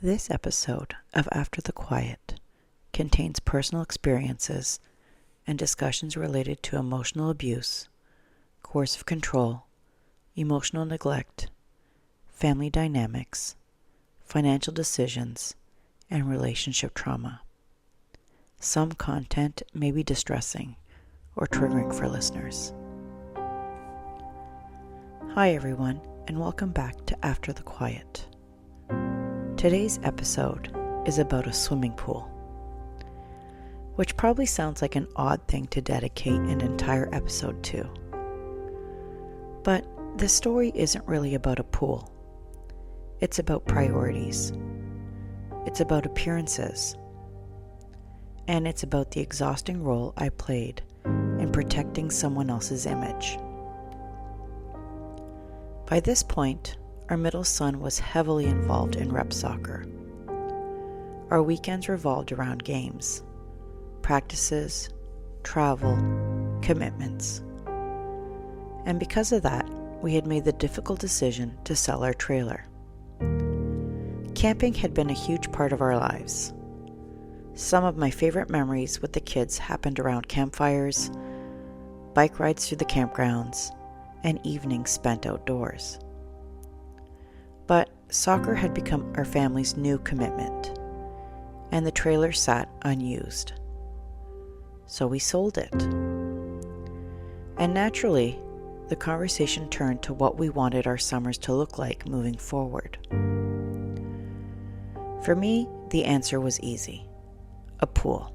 This episode of After the Quiet contains personal experiences and discussions related to emotional abuse, coercive control, emotional neglect, family dynamics, financial decisions, and relationship trauma. Some content may be distressing or triggering for listeners. Hi everyone, and welcome back to After the Quiet. Today's episode is about a swimming pool, which probably sounds like an odd thing to dedicate an entire episode to. But this story isn't really about a pool. It's about priorities. It's about appearances. And it's about the exhausting role I played in protecting someone else's image. By this point, our middle son was heavily involved in rep soccer. Our weekends revolved around games, practices, travel, commitments. And because of that, we had made the difficult decision to sell our trailer. Camping had been a huge part of our lives. Some of my favorite memories with the kids happened around campfires, bike rides through the campgrounds, and evenings spent outdoors. But soccer had become our family's new commitment, and the trailer sat unused. So we sold it. And naturally, the conversation turned to what we wanted our summers to look like moving forward. For me, the answer was easy: a pool.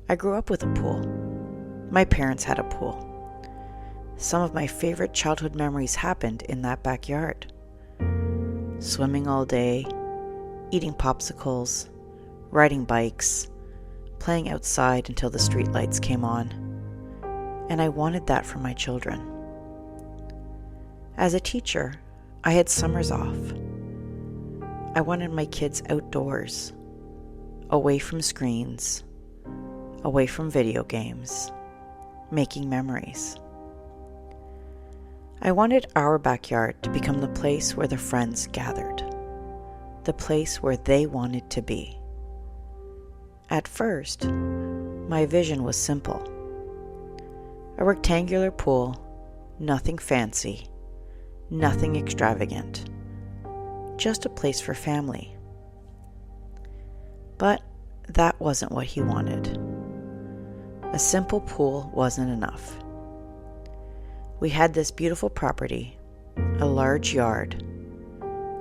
I grew up with a pool. My parents had a pool. Some of my favorite childhood memories happened in that backyard. Swimming all day, eating popsicles, riding bikes, playing outside until the streetlights came on. And I wanted that for my children. As a teacher, I had summers off. I wanted my kids outdoors, away from screens, away from video games, making memories. I wanted our backyard to become the place where the friends gathered, the place where they wanted to be. At first, my vision was simple: a rectangular pool, nothing fancy, nothing extravagant, just a place for family. But that wasn't what he wanted. A simple pool wasn't enough. We had this beautiful property, a large yard,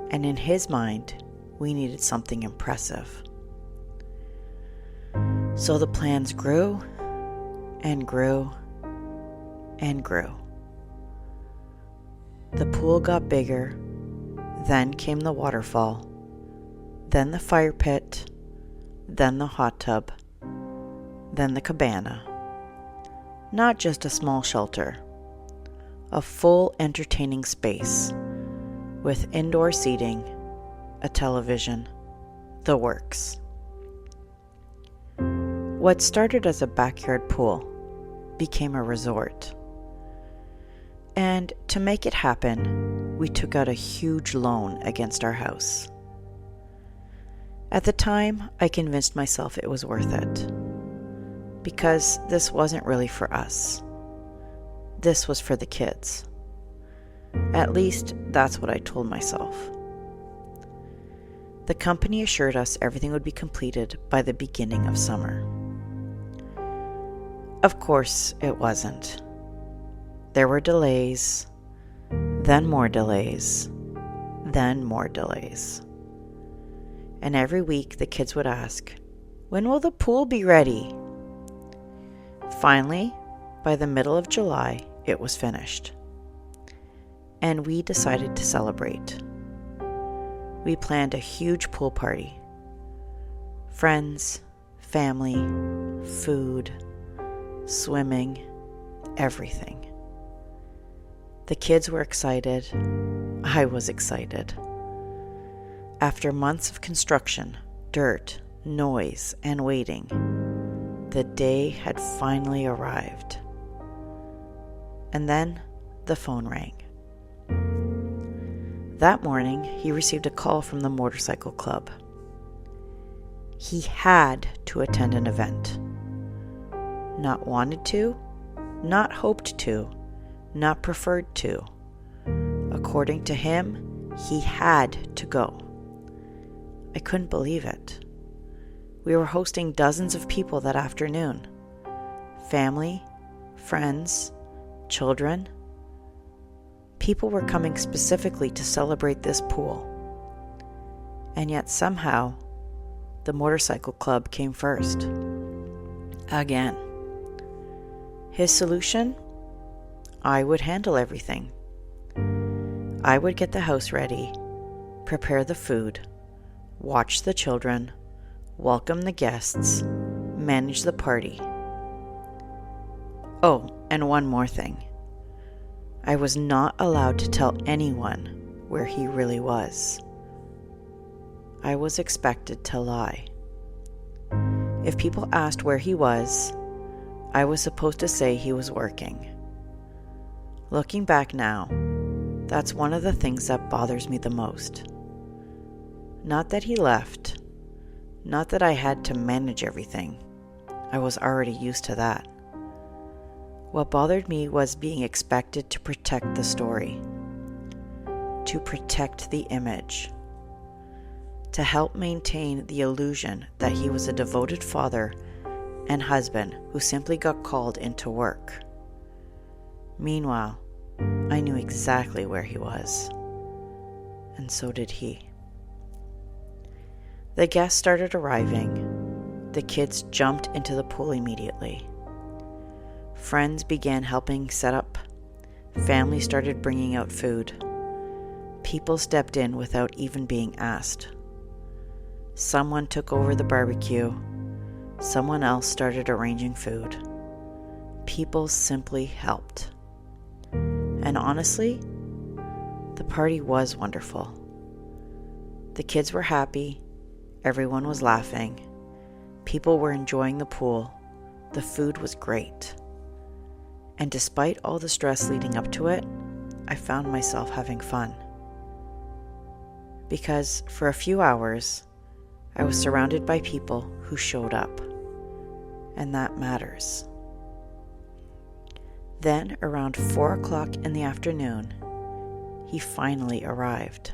and in his mind, we needed something impressive. So the plans grew and grew and grew. The pool got bigger, then came the waterfall, then the fire pit, then the hot tub, then the cabana. Not just a small shelter, a full entertaining space with indoor seating, a television, the works. What started as a backyard pool became a resort. And to make it happen, we took out a huge loan against our house. At the time, I convinced myself it was worth it, because this wasn't really for us. This was for the kids. At least, that's what I told myself. The company assured us everything would be completed by the beginning of summer. Of course, it wasn't. There were delays, then more delays, then more delays. And every week the kids would ask, "When will the pool be ready?" Finally, by the middle of July, it was finished. And we decided to celebrate. We planned a huge pool party. Friends, family, food, swimming, everything. The kids were excited. I was excited. After months of construction, dirt, noise, and waiting, the day had finally arrived. And then the phone rang. That morning, he received a call from the motorcycle club. He had to attend an event. Not wanted to, not hoped to, not preferred to. According to him, he had to go. I couldn't believe it. We were hosting dozens of people that afternoon. Family, friends, children. People were coming specifically to celebrate this pool. And yet somehow, the motorcycle club came first. Again. His solution? I would handle everything. I would get the house ready, prepare the food, watch the children, welcome the guests, manage the party. Oh, and one more thing. I was not allowed to tell anyone where he really was. I was expected to lie. If people asked where he was, I was supposed to say he was working. Looking back now, that's one of the things that bothers me the most. Not that he left, not that I had to manage everything. I was already used to that. What bothered me was being expected to protect the story, to protect the image, to help maintain the illusion that he was a devoted father and husband who simply got called into work. Meanwhile, I knew exactly where he was, and so did he. The guests started arriving. The kids jumped into the pool immediately. Friends began helping set up. Family started bringing out food. People stepped in without even being asked. Someone took over the barbecue. Someone else started arranging food. People simply helped. And honestly, the party was wonderful. The kids were happy. Everyone was laughing. People were enjoying the pool. The food was great. And despite all the stress leading up to it, I found myself having fun. Because for a few hours, I was surrounded by people who showed up. And that matters. Then, around 4 o'clock in the afternoon, he finally arrived.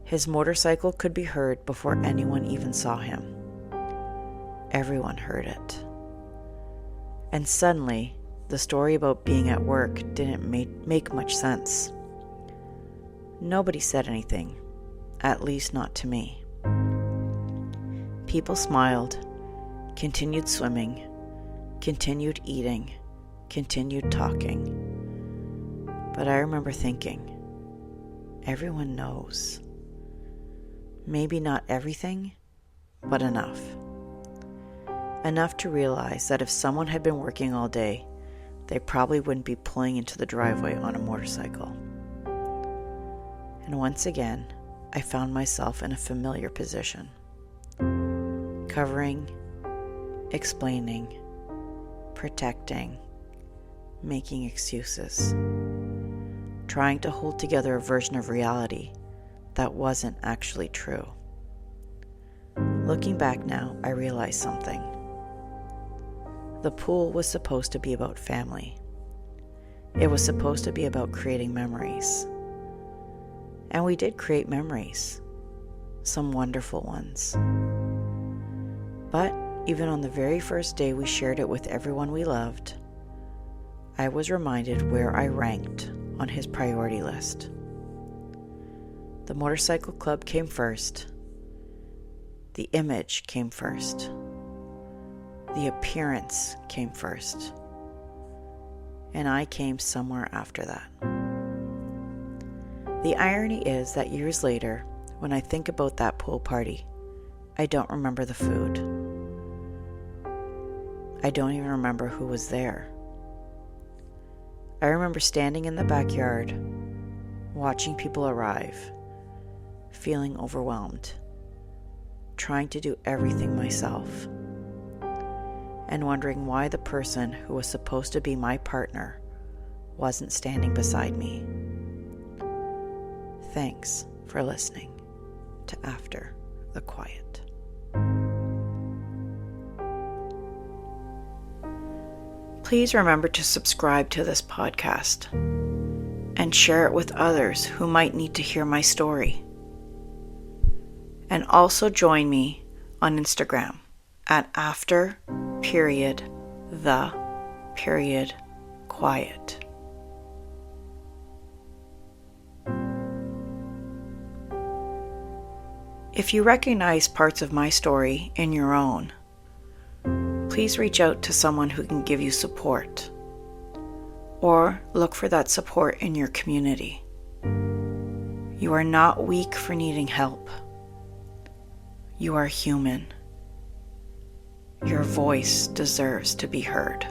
His motorcycle could be heard before anyone even saw him. Everyone heard it. And suddenly, the story about being at work didn't make much sense. Nobody said anything, at least not to me. People smiled, continued swimming, continued eating, continued talking. But I remember thinking, everyone knows. Maybe not everything, but enough. Enough to realize that if someone had been working all day, they probably wouldn't be pulling into the driveway on a motorcycle. And once again, I found myself in a familiar position. Covering, explaining, protecting, making excuses. Trying to hold together a version of reality that wasn't actually true. Looking back now, I realize something. The pool was supposed to be about family. It was supposed to be about creating memories. And we did create memories, some wonderful ones. But even on the very first day we shared it with everyone we loved, I was reminded where I ranked on his priority list. The motorcycle club came first. The image came first. The appearance came first. And I came somewhere after that. The irony is that years later, when I think about that pool party, I don't remember the food. I don't even remember who was there. I remember standing in the backyard, watching people arrive, feeling overwhelmed, trying to do everything myself, and wondering why the person who was supposed to be my partner wasn't standing beside me. Thanks for listening to After the Quiet. Please remember to subscribe to this podcast and share it with others who might need to hear my story. And also join me on Instagram at after.the.quiet. If you recognize parts of my story in your own, please reach out to someone who can give you support, or look for that support in your community. You are not weak for needing help. You are human. Your voice deserves to be heard.